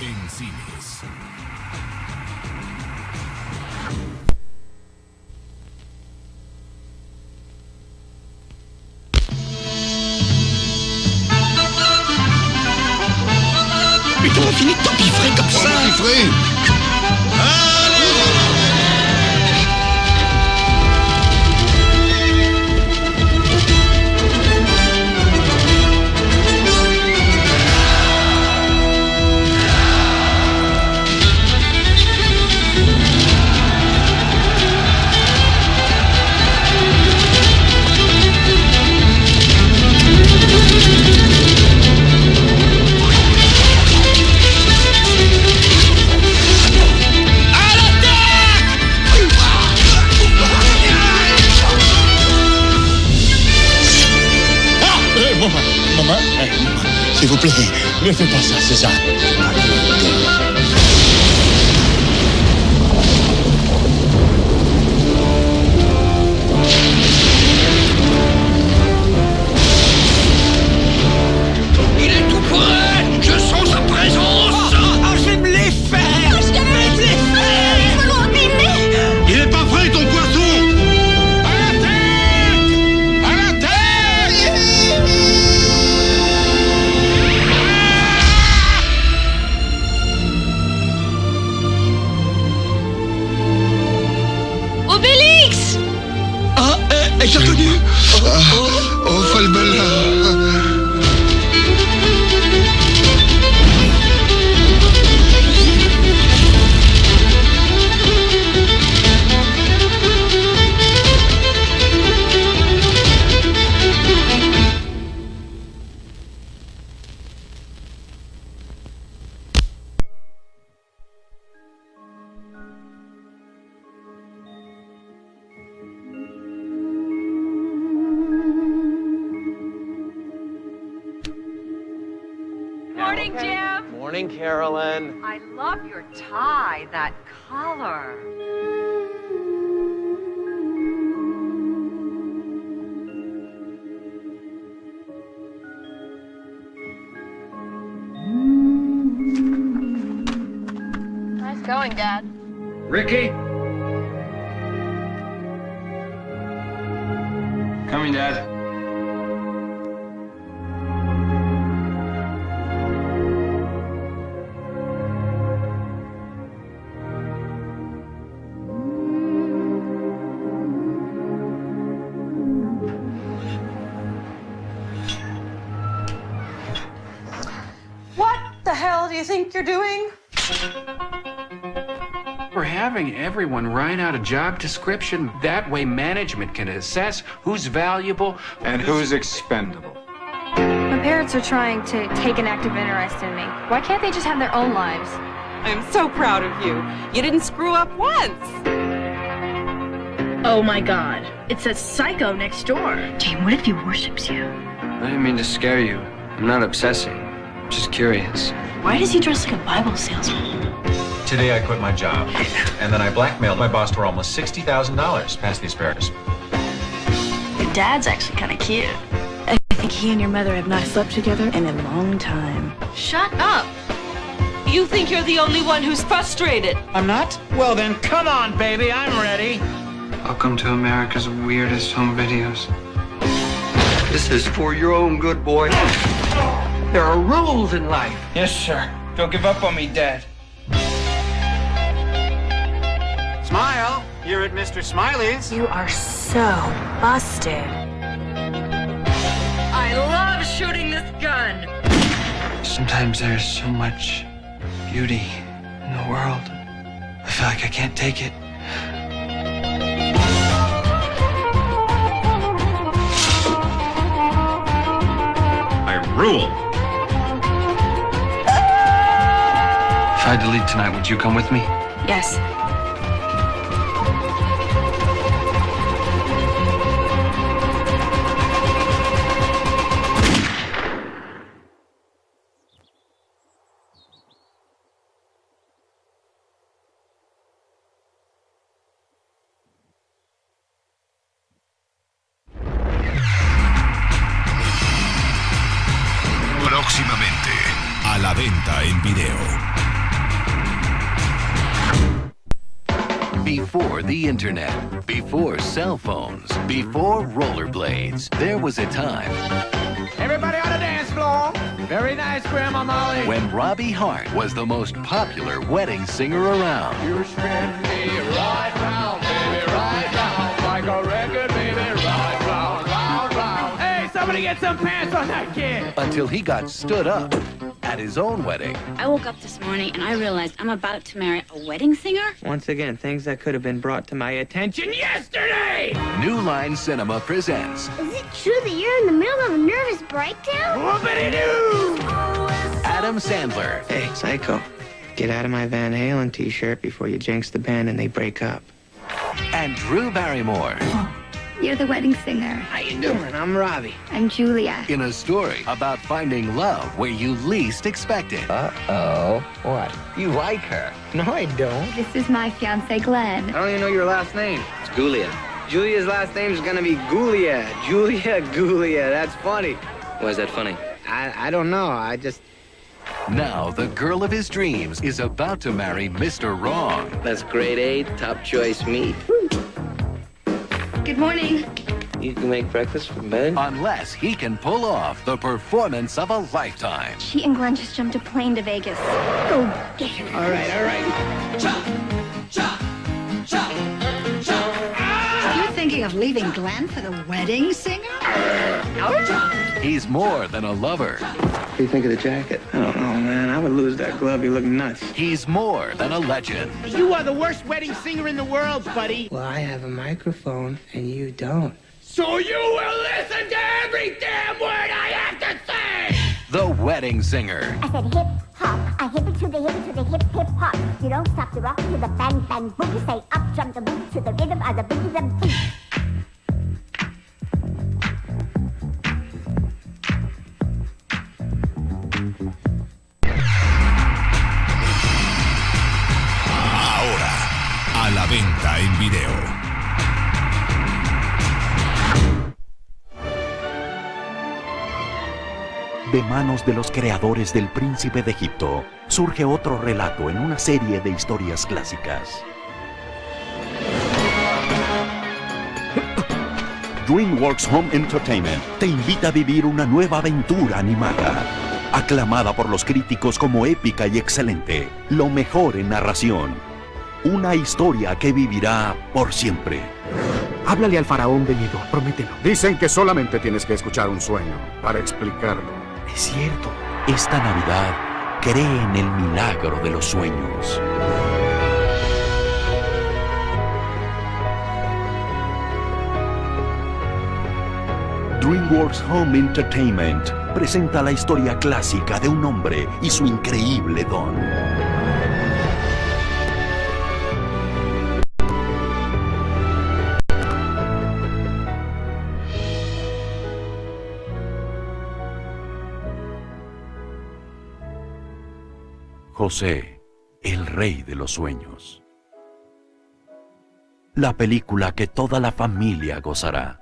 en cines. Putain, on finit de t'empiffrer comme ça. Empiffrer. Maman, s'il vous plaît, ne fais pas ça, César. Il est tout près. Je sens sa présence. Je vais me les faire. Je vais me les faire. Il faut l'abîmer. Il est pas prêt, ton poisson. Obelix! J'ai reconnu. Oh, Falbella. Morning, Jim. Morning, Carolyn. I love your tie, that color. Nice going, Dad. Ricky? Coming, Dad. What the hell do you think you're doing? We're having everyone write out a job description. That way management can assess who's valuable And who's expendable? My parents are trying to take an active interest in me. Why can't they just have their own lives? I'm so proud of you. You didn't screw up once. Oh my god, it's a psycho next door. Jane, what if he worships you? I didn't mean to scare you. I'm not obsessing. I'm just curious. Why does he dress like a Bible salesman? Today I quit my job, and then I blackmailed my boss for almost $60,000 past the asparagus. Your dad's actually kind of cute. I think he and your mother have not slept together in a long time. Shut up. You think you're the only one who's frustrated. I'm not? Well then, come on, baby, I'm ready. Welcome to America's weirdest home videos. This is for your own good, boy. There are rules in life. Yes, sir. Don't give up on me, Dad. Smile. You're at Mr. Smiley's. You are so busted. I love shooting this gun. Sometimes there's so much beauty in the world. I feel like I can't take it. I rule. If I had to leave tonight, would you come with me? Yes. Próximamente, a la venta en video. Before the internet, before cell phones, before rollerblades, there was a time Everybody on the dance floor. Very nice, Grandma Molly. when Robbie Hart was the most popular wedding singer around. You spin me right round, baby, right round. Like a record, baby, right round, round, round. Hey, somebody get some pants on that kid. Until he got stood up at his own wedding. I woke up this morning and I realized I'm about to marry a wedding singer. Once again, things that could have been brought to my attention yesterday. New Line Cinema presents Is it true that you're in the middle of a nervous breakdown? Whoopity-doo! Adam Sandler Hey, Psycho, get out of my Van Halen t-shirt before you jinx the band and they break up. and Drew Barrymore You're the wedding singer. How you doing? I'm Robbie. I'm Julia. in a story about finding love where you least expect it. Uh-oh. What? You like her? No, I don't. This is my fiance, Glenn. I don't even know your last name. It's Gulia. Julia's last name's gonna be Gulia. Julia Gulia. That's funny. Why is that funny? I don't know. I just... Now the girl of his dreams is about to marry Mr. Wrong. That's grade A, top choice meat. Good morning. You can make breakfast for bed? Unless he can pull off the performance of a lifetime. She and Glenn just jumped a plane to Vegas. Go get her. All right, all right. You're thinking of leaving Glenn for the wedding singer? He's more than a lover. What do you think of the jacket? I don't know, man. I would lose that glove. You look nuts. He's more than a legend. You are the worst wedding singer in the world, buddy. Well, I have a microphone, and you don't. So you will listen to every damn word I have to say! The wedding singer. I said hip hop, I hip it to the hip hop. You don't stop the rock to the bang bang boogie. Say up jump the boogie to the rhythm of the boogie the beat. Ahora, a la venta en video. De manos de los creadores del Príncipe de Egipto, surge otro relato en una serie de historias clásicas. DreamWorks Home Entertainment te invita a vivir una nueva aventura animada, aclamada por los críticos como épica y excelente, lo mejor en narración. Una historia que vivirá por siempre. Háblale al faraón venido, promételo. Dicen que solamente tienes que escuchar un sueño para explicarlo. Es cierto. Esta Navidad, cree en el milagro de los sueños. DreamWorks Home Entertainment presenta la historia clásica de un hombre y su increíble don. José, el rey de los sueños. La película que toda la familia gozará.